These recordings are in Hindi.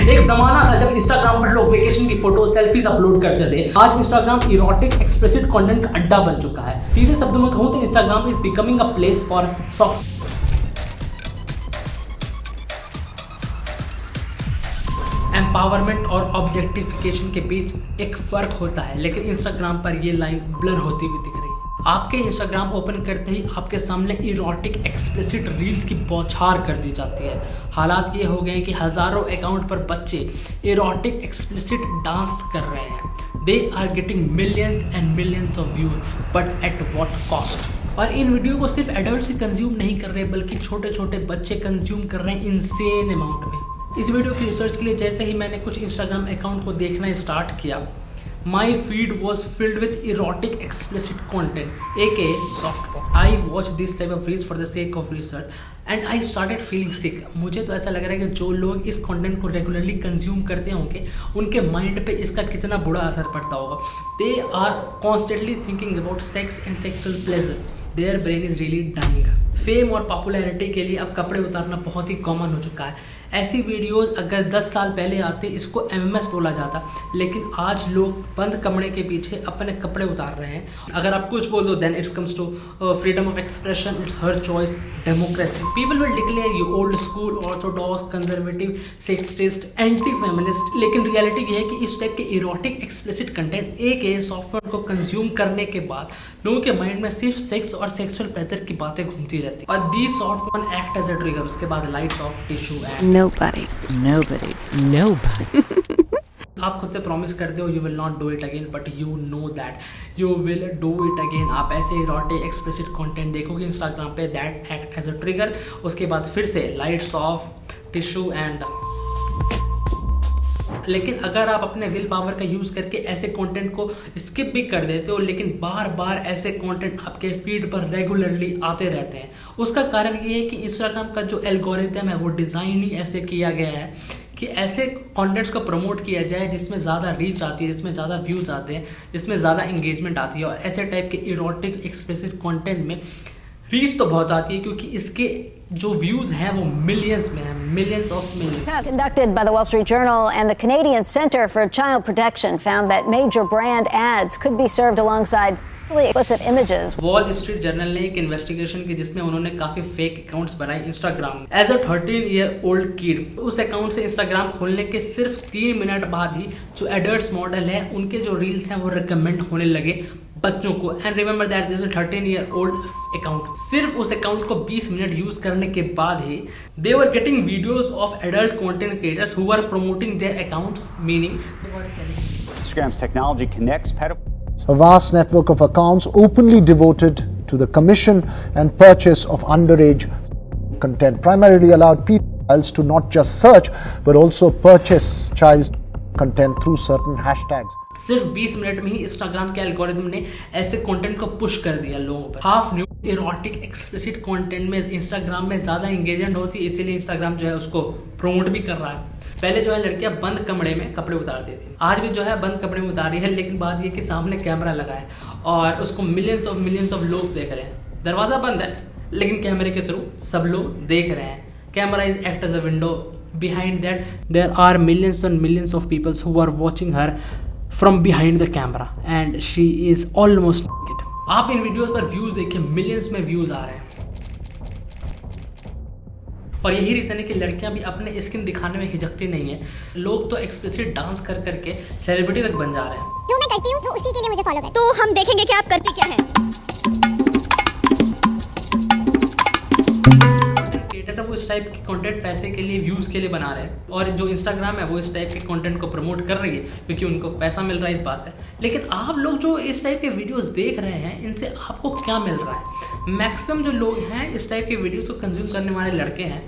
एक जमाना था जब इंस्टाग्राम पर लोग वेकेशन की फोटो सेल्फीज अपलोड करते थे। आज इंस्टाग्राम इरोटिक एक्सप्लिसिट कंटेंट का अड्डा बन चुका है। सीधे शब्दों में कहूं तो Instagram is becoming a place for soft empowerment और ऑब्जेक्टिफिकेशन के बीच एक फर्क होता है, लेकिन इंस्टाग्राम पर ये लाइन ब्लर होती हुई दिख रही है। आपके इंस्टाग्राम ओपन करते ही आपके सामने इरोटिक एक्सप्लिसिट रील्स की बौछार कर दी जाती है। हालात ये हो गए कि हज़ारों अकाउंट पर बच्चे इरोटिक एक्सप्लिसिट डांस कर रहे हैं। They are getting millions and millions of views, but at what cost. और इन वीडियो को सिर्फ एडल्ट ही कंज्यूम नहीं कर रहे, बल्कि छोटे छोटे बच्चे कंज्यूम कर रहे हैं इनसेन अमाउंट में। इस वीडियो की रिसर्च के लिए जैसे ही मैंने कुछ इंस्टाग्राम अकाउंट को देखना स्टार्ट किया, my feed was filled with erotic explicit content, aka softporn. I watched this type of reels for the sake of research and I started feeling sick. मुझे तो ऐसा लग रहा है कि जो लोग इस कंटेंट को रेगुलरली कंज्यूम करते होंगे उनके माइंड पे इसका कितना बुरा असर पड़ता होगा। They are constantly thinking about sex and sexual pleasure. Their brain is really dying. Fame और पॉपुलैरिटी के लिए अब कपड़े उतारना बहुत ही कॉमन हो चुका है। ऐसी वीडियोस अगर 10 साल पहले आते इसको एमएमएस बोला जाता, लेकिन आज लोग बंद कमरे के पीछे अपने कपड़े उतार रहे हैं। अगर आप कुछ बोल दो then it's comes to freedom of expression, it's her choice, democracy. People will declare you old school, orthodox, conservative, sexist, anti feminist. लेकिन रियलिटी ये है कि इस टाइप के इरोटिक एक्सप्लिसिट कंटेंट एक सॉफ्टवेयर को कंज्यूम करने के बाद लोगों के माइंड में सिर्फ सेक्स और सेक्सुअल प्लेजर की बातें घूमती रहती और these softporn act as a trigger। उसके बाद lights off, tissue and nobody आप खुद से प्रॉमिस करते हो you will not do it again, but you know that you will do it again। आप ऐसे erotic explicit content देखोगे इंस्टाग्राम पे, that act as a trigger। उसके बाद फिर से lights off, tissue and लेकिन अगर आप अपने विल पावर का यूज़ करके ऐसे कंटेंट को स्किप भी कर देते हो, लेकिन बार बार ऐसे कंटेंट आपके फीड पर रेगुलरली आते रहते हैं, उसका कारण ये है कि इंस्टाग्राम का जो एल्गोरिथम है वो डिज़ाइन ही ऐसे किया गया है कि ऐसे कंटेंट्स को प्रमोट किया जाए जिसमें ज़्यादा रीच आती है, जिसमें ज़्यादा व्यूज़ आते हैं, जिसमें ज़्यादा इंगेजमेंट आती है। और ऐसे टाइप के इरोटिक एक्सप्लिसिट कंटेंट में रीच तो बहुत आती है क्योंकि इसके जो व्यूज हैं वो मिलियंस में हैं, millions of millions. Conducted by the Wall Street Journal and the Canadian Centre for Child Protection found that major brand ads could be served alongside sexually explicit images. Wall street journal ने एक इन्वेस्टिगेशन की जिसमें उन्होंने काफी फेक अकाउंट्स बनाए इंस्टाग्राम में। एज अ 13-year-old किड उस अकाउंट से इंस्टाग्राम खोलने के सिर्फ 3 मिनट बाद ही जो एडल्ट मॉडल है उनके जो रील्स हैं वो रिकमेंड होने लगे बच्चों को। And remember that this is 13-year-old account. सिर्फ उस अकाउंट को 20 मिनट यूज करने के बाद ही they were getting videos of adult content creators who are promoting their accounts, meaning Instagram's technology connects pedophiles. A vast network of accounts openly devoted to the commission and purchase of underage content, primarily allowed pedophiles to not just search but also purchase child content through certain hashtags. सिर्फ 20 मिनट में ही इंस्टाग्राम के एल्गोरिथम ने ऐसे कंटेंट को पुश कर दिया लोगों पर। Half new erotic explicit content में इंस्टाग्राम में ज़्यादा इंगेजमेंट होती है, इसीलिए इंस्टाग्राम जो है उसको प्रमोट भी कर रहा है। पहले जो है लड़कियां बंद कमरे में कपड़े उतार देती थी, आज भी जो है बंद कपड़े में उतार रही है, लेकिन बात ये कि सामने कैमरा लगा है और उसको मिलियंस ऑफ लोग देख रहे हैं। दरवाज़ा बंद है लेकिन कैमरे के थ्रू सब लोग देख रहे हैं। Camera is act as a window, behind that there are millions and millions of peoples who are watching her from behind the camera and she is almost naked। आप इन वीडियोस पर व्यूज देखिए, मिलियंस में व्यूज आ रहे हैं और यही रीजन है कि लड़कियां भी अपने स्किन दिखाने में हिचकती नहीं है। लोग तो एक्सप्लिसिट डांस कर करके सेलिब्रिटी तक बन जा रहे हैं। जो मैं करती हूँ तो उसी के लिए मुझे फॉलो करें, तो हम देखेंगे कि आप करते क्या हैं। वो इस टाइप के कंटेंट पैसे के लिए, व्यूज के लिए बना रहे हैं और जो इंस्टाग्राम है वो इस टाइप के कंटेंट को प्रमोट कर रही है क्योंकि उनको पैसा मिल रहा है इस बात से। लेकिन आप लोग जो इस टाइप के वीडियोस देख रहे हैं इनसे आपको क्या मिल रहा है? मैक्सिमम जो लोग हैं इस टाइप के वीडियोस को कंज्यूम करने वाले लड़के हैं,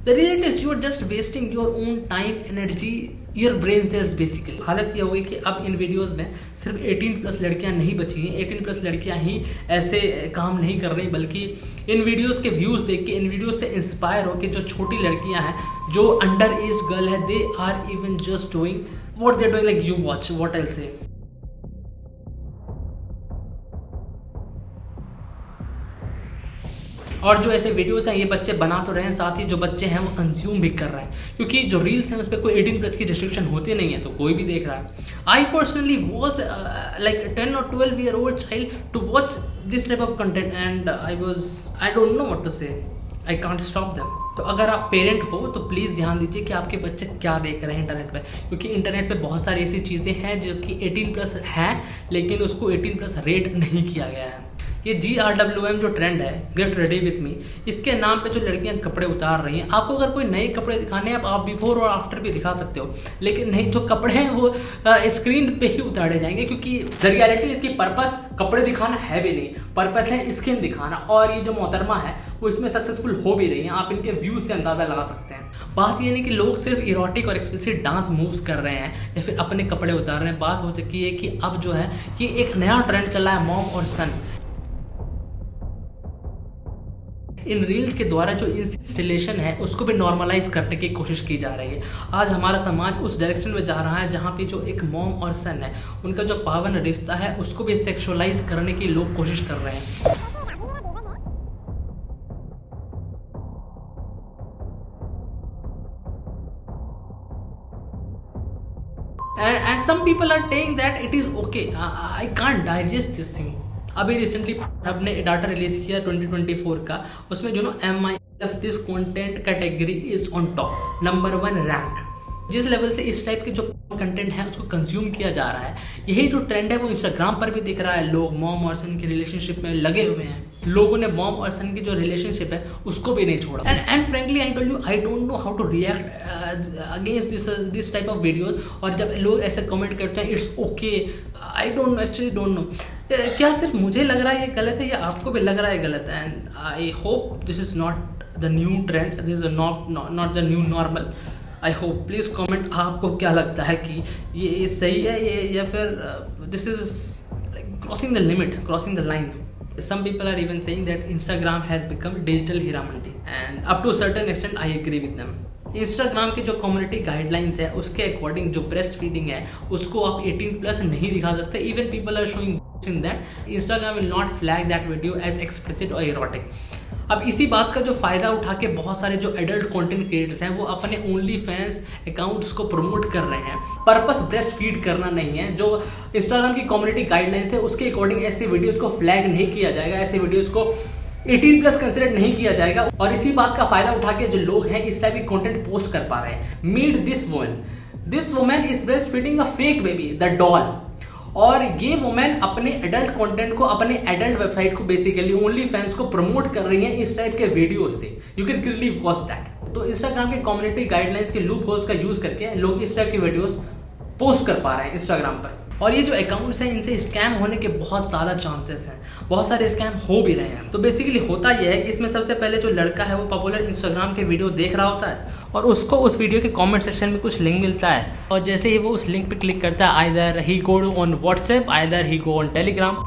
the reality is you are just wasting your own time, energy, your brain cells basically. हालत ये हो गई कि अब इन वीडियोस में सिर्फ 18+ लड़कियां नहीं बची हैं, 18+ लड़कियां ही ऐसे काम नहीं कर रही, बल्कि इन वीडियोस के व्यूज देख के, इन वीडियोस से इंस्पायर हो के जो छोटी लड़कियां हैं, जो अंडर एज गर्ल है, they are even just doing what they doing, like you watch what I say. और जो ऐसे वीडियोस हैं ये बच्चे बना तो रहे हैं, साथ ही जो बच्चे हैं वो कंज्यूम भी कर रहे हैं, क्योंकि जो रील्स हैं उस पर कोई 18+ की रिस्ट्रिक्शन होती नहीं है, तो कोई भी देख रहा है। I personally was like 10 or 12 year old child to watch this type of content and I don't know what to say, I can't stop them। तो अगर आप पेरेंट हो तो प्लीज़ ध्यान दीजिए कि आपके बच्चे क्या देख रहे हैं इंटरनेट पे, क्योंकि इंटरनेट पे बहुत सारी ऐसी चीज़ें हैं जो कि 18+ है लेकिन उसको 18+ रेट नहीं किया गया है। ये GRWM जो ट्रेंड है, गेट रेडी विथ मी, इसके नाम पे जो लड़कियां कपड़े उतार रही हैं, आपको अगर कोई नए कपड़े दिखाने हैं आप बिफोर और आफ्टर भी दिखा सकते हो, लेकिन नहीं, जो कपड़े हैं वो स्क्रीन पे ही उतारे जाएंगे, क्योंकि द रियलिटी इसकी पर्पस कपड़े दिखाना है भी नहीं, पर्पस है स्किन दिखाना। और ये जो मोहतरमा है वो इसमें सक्सेसफुल हो भी रही हैं, आप इनके व्यूज़ से अंदाज़ा लगा सकते हैं। बात ये नहीं कि लोग सिर्फ इरोटिक और एक्सप्लिसिट डांस मूव्स कर रहे हैं या फिर अपने कपड़े उतार रहे हैं, बात हो चुकी है कि अब जो है ये एक नया ट्रेंड चला है, मॉम और सन। इन रील्स के द्वारा जो इंस्टॉलेशन है उसको भी नॉर्मलाइज करने की कोशिश की जा रही है। आज हमारा समाज उस डायरेक्शन में जा रहा है जहाँ पे जो एक मॉम और सन है उनका जो पावन रिश्ता है उसको भी सेक्सुअलाइज करने की लोग कोशिश कर रहे हैं। And some people are saying that it is okay, I can't digest this thing। अभी रिसेंटली अपने डाटा रिलीज किया 2024 का, उसमें जो MILF this content category is on top, number 1 rank. जिस लेवल से इस टाइप के जो कंटेंट है उसको कंज्यूम किया जा रहा है, यही जो ट्रेंड है वो इंस्टाग्राम पर भी दिख रहा है। लोग मॉम और सन की रिलेशनशिप में लगे हुए हैं, लोगों ने मॉम और सन की जो रिलेशनशिप है उसको भी नहीं छोड़ा। And frankly I tell you, I don't know how to react against this type of videos. और जब लोग ऐसे कमेंट करते हैं it's okay, I don't know, actually don't know, क्या सिर्फ मुझे लग रहा है ये गलत है या आपको भी लग रहा है गलत है? And I hope this is not the new trend, this is not the new normal. I hope, please comment आपको क्या लगता है कि ये सही है ये, या फिर this is like crossing the limit, crossing the line. Some people are even saying that Instagram has become digital Heera Mandi, and up to a certain extent I agree with them। Instagram की जो कम्युनिटी गाइडलाइंस है उसके अकॉर्डिंग जो ब्रेस्ट फीडिंग है उसको आप 18+ नहीं दिखा सकते। Even people are showing in that Instagram will not flag that video as explicit और इरोटिक। अब इसी बात का जो फ़ायदा उठा के बहुत सारे जो एडल्ट कंटेंट क्रिएटर्स हैं वो अपने ओनली फैंस अकाउंट्स को प्रमोट कर रहे हैं। पर्पस ब्रेस्ट फीड करना नहीं है, जो इंस्टाग्राम की कम्युनिटी गाइडलाइंस है उसके अकॉर्डिंग ऐसे वीडियोस को फ्लैग नहीं किया जाएगा, ऐसे वीडियोस को 18+ कंसिडर नहीं किया जाएगा। और इसी बात का फायदा उठा के जो लोग हैं इस टाइप की कंटेंट पोस्ट कर पा रहे हैं। Meet this woman is breast feeding a fake baby, the doll. और ये वुमेन अपने एडल्ट कंटेंट को, अपने एडल्ट वेबसाइट को बेसिकली ओनली फैंस को प्रमोट कर रही हैं इस टाइप के वीडियो से। You can clearly watch that. तो इंस्टाग्राम के कम्युनिटी गाइडलाइंस के लूप होल्स का यूज करके लोग इस टाइप की वीडियोस पोस्ट कर पा रहे हैं इंस्टाग्राम पर। और ये जो अकाउंट्स हैं इनसे स्कैम होने के बहुत ज़्यादा चांसेस हैं, बहुत सारे स्कैम हो भी रहे हैं। तो बेसिकली होता यह है कि इसमें सबसे पहले जो लड़का है वो पॉपुलर इंस्टाग्राम के वीडियो देख रहा होता है और उसको उस वीडियो के कमेंट सेक्शन में कुछ लिंक मिलता है, और जैसे ही वो उस लिंक पे क्लिक करता है, either he go on WhatsApp, either he go on Telegram,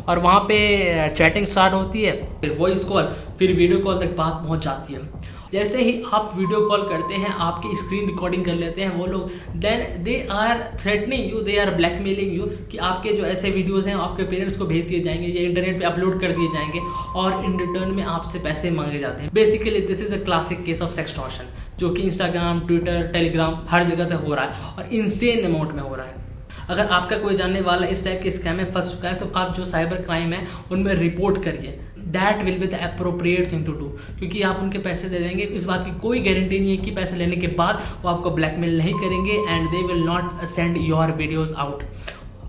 और वहाँ पे चैटिंग स्टार्ट होती है, फिर वॉइस कॉल, फिर वीडियो कॉल तक बात पहुँच जाती है। जैसे ही आप वीडियो कॉल करते हैं, आपकी स्क्रीन रिकॉर्डिंग कर लेते हैं वो लोग, then they are threatening you, they are blackmailing you कि आपके जो ऐसे वीडियोस हैं आपके पेरेंट्स को भेज दिए जाएंगे या इंटरनेट पे अपलोड कर दिए जाएंगे और इन रिटर्न में आपसे पैसे मांगे जाते हैं। Basically this is a classic case of sextortion, जो कि इंस्टाग्राम, ट्विटर, टेलीग्राम हर जगह से हो रहा है और इनसेन अमाउंट में हो रहा है। अगर आपका कोई जानने वाला इस टाइप के स्कैम में फंस चुका है तो आप जो साइबर क्राइम है उनमें रिपोर्ट करिए। That will be the appropriate thing to do, क्योंकि आप उनके पैसे दे देंगे, इस बात की कोई गारंटी नहीं है कि पैसे लेने के बाद वो आपको ब्लैकमेल नहीं करेंगे and they will not send your videos out,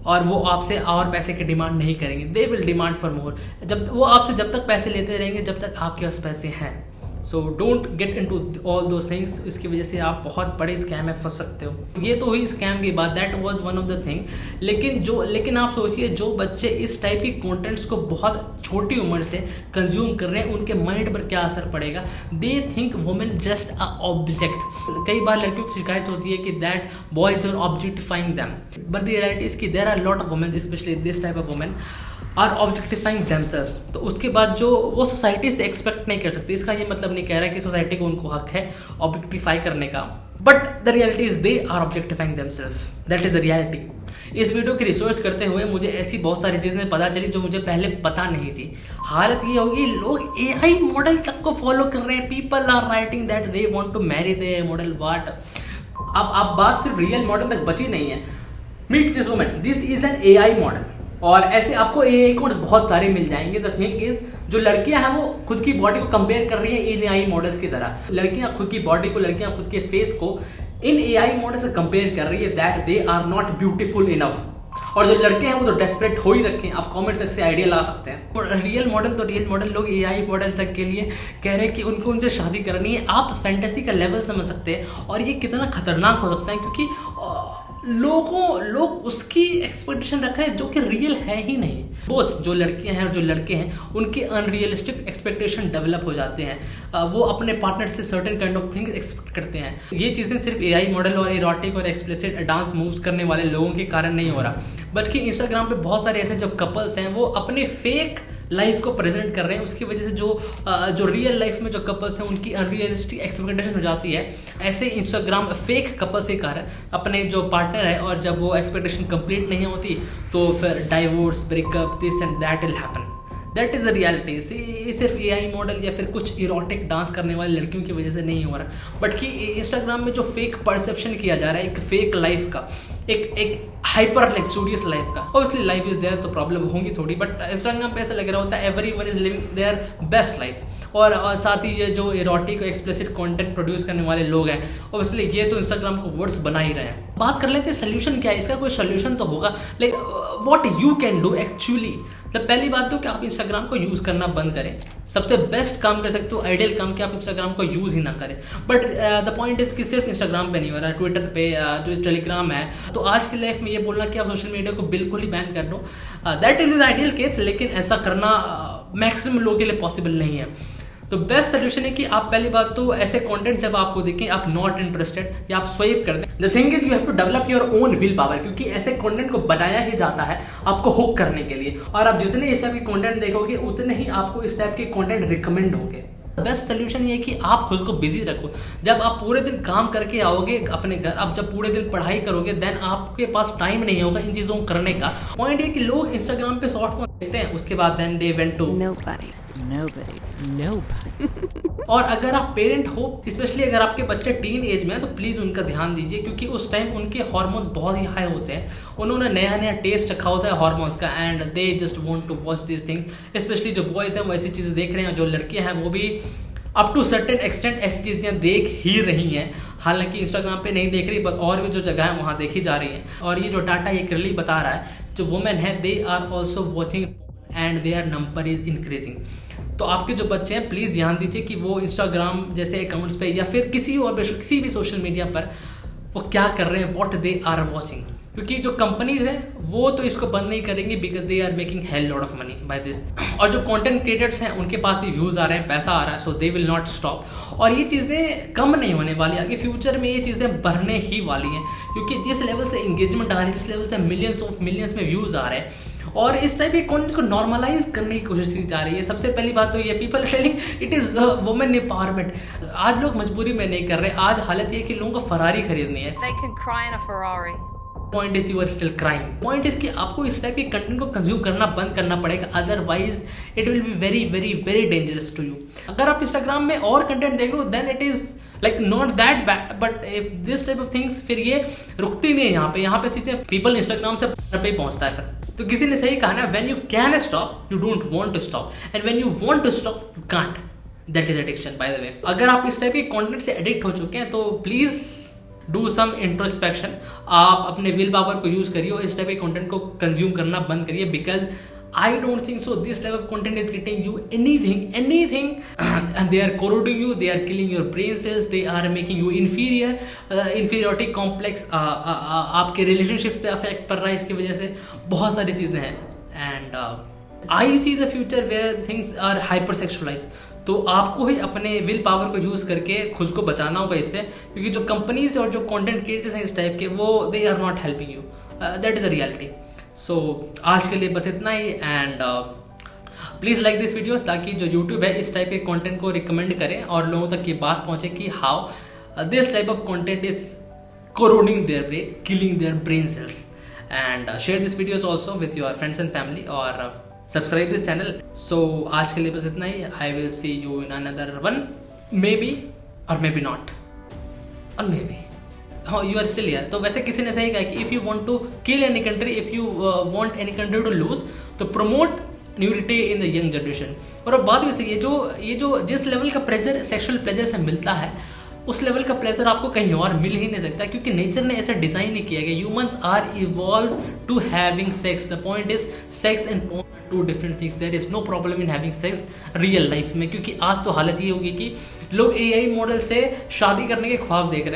और वो आपसे और पैसे की डिमांड नहीं करेंगे। They will demand for more. जब वो आपसे जब तक पैसे लेते रहेंगे जब तक आपके पास पैसे हैं। So don't get into all दो थिंग्स, इसकी वजह से आप बहुत बड़े स्कैम में फंस सकते हो। ये तो हुई स्कैम की बात, that was one of the thing. लेकिन आप सोचिए जो बच्चे इस टाइप की कंटेंट्स को बहुत छोटी उम्र से कंज्यूम कर रहे हैं उनके माइंड पर क्या असर पड़ेगा। They think women just a object. कई बार लड़कियों की शिकायत होती है कि that boys are objectifying them, but the reality is कि there are lot of women, specially this type of women are objectifying themselves. तो उसके बाद जो वो सोसाइटी से एक्सपेक्ट नहीं कर सकती। इसका ये मतलब नहीं कह रहा है कि सोसाइटी को उनको हक है ऑब्जेक्टिफाई करने का, but the reality is they are objectifying themselves, that is the reality. इस वीडियो की रिसर्च करते हुए मुझे ऐसी बहुत सारी चीज़ें पता चली जो मुझे पहले पता नहीं थी। हालत ये होगी, लोग AI मॉडल तक को फॉलो कर रहे हैं। People are writing that they want to marry the model what. अब बात सिर्फ रियल मॉडल तक बची नहीं है। Meet this woman, this is an AI model. और ऐसे आपको AI कोड्स बहुत सारे मिल जाएंगे। द थिंग इज, जो लड़कियां हैं वो खुद की बॉडी को कंपेयर कर रही है इन AI मॉडल्स की तरह। लड़कियां खुद की बॉडी को, लड़कियां खुद के फेस को इन AI मॉडल से कंपेयर कर रही है that they are not beautiful enough. और जो लड़के हैं वो तो डेस्परेट हो ही रखे हैं। आप कमेंट सेक्शन से आइडिया ला सकते हैं। रियल मॉडल लोग AI मॉडल तक के लिए कह रहे हैं कि उनको उनसे शादी करनी है। आप फैंटेसी का लेवल समझ सकते हैं और ये कितना खतरनाक हो सकता है, क्योंकि लोग उसकी एक्सपेक्टेशन रख रहे हैं जो कि रियल है ही नहीं। बोथ जो लड़कियां हैं और जो लड़के हैं उनके अनरियलिस्टिक एक्सपेक्टेशन डेवलप हो जाते हैं। वो अपने पार्टनर से certain kind of things expect करते हैं। ये चीज़ें सिर्फ AI मॉडल और इरोटिक और एक्सप्लिसिट डांस मूव्स करने वाले लोगों के कारण नहीं हो रहा, बल्कि इंस्टाग्राम पे बहुत सारे ऐसे जो कपल्स हैं वो अपने फेक लाइफ को प्रेजेंट कर रहे हैं। उसकी वजह से जो रियल लाइफ में जो कपल्स हैं उनकी अनरियलिस्टिक एक्सपेक्टेशन हो जाती है। ऐसे इंस्टाग्राम फेक कपल्स के कारण अपने जो पार्टनर है, और जब वो एक्सपेक्टेशन कंप्लीट नहीं होती तो फिर divorce, breakup, this and that will happen. That is the reality. सिर्फ AI मॉडल या फिर कुछ इरोटिक डांस करने वाली लड़कियों की वजह से नहीं हो रहा, बट कि इंस्टाग्राम में जो फेक परसेप्शन किया जा रहा है एक फेक लाइफ का, एक हाइपर लग्जूरियस लाइफ का। ऑब्वियसली लाइफ इज देयर तो प्रॉब्लम होंगी थोड़ी, बट इंस्टाग्राम पे ऐसा लग रहा होता है everyone is living their best life. और साथ ही ये जो इरोटिक और एक्सप्लिसिट कंटेंट प्रोड्यूस करने वाले लोग हैं, ऑब्वियसली ये तो इंस्टाग्राम को वर्ड्स बना ही रहे हैं। बात कर लेते हैं सोल्यूशन क्या है। इसका कोई सोल्यूशन तो होगा, like what you can do actually. तो पहली बात तो कि आप इंस्टाग्राम को यूज़ करना बंद करें। सबसे बेस्ट काम कर सकते हो, आइडियल काम, कि आप इंस्टाग्राम को यूज़ ही ना करें। बट द पॉइंट इज कि सिर्फ इंस्टाग्राम पे नहीं हो रहा, ट्विटर पे, जो टेलीग्राम है। तो आज की लाइफ में ये बोलना कि आप सोशल मीडिया को बिल्कुल ही बैन कर दो, दैट इज आइडियल केस, लेकिन ऐसा करना मैक्सिमम लोगों के लिए पॉसिबल नहीं है। तो बेस्ट सोल्यूशन है कि आप पहली बात तो ऐसे कंटेंट जब आपको देखें आप नॉट इंटरेस्टेड या आप स्वाइप कर दें। The thing is you have to develop your own will power, क्योंकि ऐसे कंटेंट को बनाया ही जाता है आपको हुक करने के लिए। और आप जितने इस टाइप के कंटेंट देखोगे उतने ही आपको इस टाइप के कंटेंट रिकमेंड होंगे। बेस्ट सोल्यूशन ये कि आप खुद को बिजी रखो। जब आप पूरे दिन काम करके आओगे अपने घर, आप जब पूरे दिन पढ़ाई करोगे, देन आपके पास टाइम नहीं होगा इन चीज़ों को करने का। पॉइंट ये कि लोग इंस्टाग्राम पे शॉर्ट में देखते हैं, उसके बाद then they went to Nobody. और अगर आप पेरेंट हो, स्पेशली अगर आपके बच्चे टीन एज में है, तो प्लीज़ उनका ध्यान दीजिए, क्योंकि उस टाइम उनके हार्मोन्स बहुत ही हाई होते हैं। उन्होंने नया नया टेस्ट रखा होता है हार्मोन्स का, and they just want to watch this thing. Specially जो बॉयज़ हैं वो ऐसी चीज़ें देख रहे हैं, जो लड़कियां हैं वो भी अप टू सर्टेन एक्सटेंट ऐसी चीज़ें देख ही रही हैं। हालांकि इंस्टाग्राम पे नहीं देख रही, बट और भी जो जगह है वहाँ देखी जा रही हैं। और ये जो डाटा ये क्लियरली बता रहा है, जो वुमेन है they are also watching and their number is increasing. तो आपके जो बच्चे हैं प्लीज़ ध्यान दीजिए कि वो इंस्टाग्राम जैसे अकाउंट्स पे या फिर किसी भी सोशल मीडिया पर वो क्या कर रहे हैं, व्हाट दे आर वॉचिंग। क्योंकि जो कंपनीज हैं वो तो इसको बंद नहीं करेंगी, because they are making hell lot of money by this. और जो कंटेंट क्रिएटर्स हैं उनके पास भी व्यूज़ आ रहे हैं, पैसा आ रहा है, सो दे विल नॉट स्टॉप। और ये चीज़ें कम नहीं होने वाली, आगे फ्यूचर में ये चीज़ें बढ़ने ही वाली हैं, क्योंकि जिस लेवल से इंगेजमेंट आ रही है, जिस लेवल से मिलियंस में व्यूज़ आ रहे हैं, और इस टाइप के कंटेंट्स को नॉर्मलाइज करने की कोशिश की जा रही है। सबसे पहली बात तो ये people telling it is women empowerment. आज लोग मजबूरी में नहीं कर रहे, आज हालत ये कि लोगों को फरारी खरीदनी है। They can cry in a Ferrari. Point is you are still crime. Point is कि आपको इस टाइप के कंटेंट को कंज्यूम करना बंद करना पड़ेगा, otherwise it will be very very very dangerous to you. अगर आप इंस्टाग्राम में और कंटेंट देखो then it is like not that bad, but if this type of things, फिर ये रुकती नहीं है। यहाँ पे सीधे पीपल इंस्टाग्राम से पे पहुंचता है फिर। तो किसी ने सही कहा ना, when you can stop you don't want to stop, and when you want to stop you can't. That is addiction by the way. अगर आप इस टाइप के कंटेंट से एडिक्ट हो चुके हैं तो प्लीज डू सम इंट्रोस्पेक्शन। आप अपने विल पावर को यूज करिए और इस टाइप के कंटेंट को कंज्यूम करना बंद करिए, because I don't think so this type of content is getting you anything and they are corroding you, they are killing your brain cells, they are making you inferior, inferiority complex आपके रिलेशनशिप पे अफेक्ट पड़ रहा है इसकी वजह से, बहुत सारी चीज़ें हैं। And I see the future where things are hypersexualized। तो आपको ही अपने विल पावर को यूज़ करके खुद को बचाना होगा इससे, क्योंकि जो कंपनीज और जो कंटेंट क्रिएटर्स हैं इस टाइप के, वो they are not helping you. That is a reality. So आज के लिए बस इतना ही, and please like this video, ताकि जो यूट्यूब है इस टाइप के कंटेंट को रिकमेंड करें और लोगों तक ये बात पहुंचे कि how this type of content is corroding their brain, killing their brain cells. And share this videos also with your friends and family और सब्सक्राइब दिस चैनल. सो आज के लिए बस इतना ही. I will see you in another one, maybe और मे बी नॉट और मे बी हाँ यू आर स्टिल हियर. तो वैसे किसी ने सही कहा कि if you want to kill any country, if you want any country to lose, तो promote nudity in the young generation. और अब बात भी सही है, ये जो जिस लेवल का प्लेजर सेक्सुअल प्लेजर से मिलता है उस लेवल का प्लेजर आपको कहीं और मिल ही नहीं सकता, क्योंकि नेचर ने ऐसा डिजाइन नहीं किया कि humans are evolve to having sex. The point is sex and porn are two different things. There is no problem in having sex real life में, क्योंकि आज तो हालत ये होगी कि लोग एआई मॉडल से शादी करने के ख्वाब देख रहे हैं.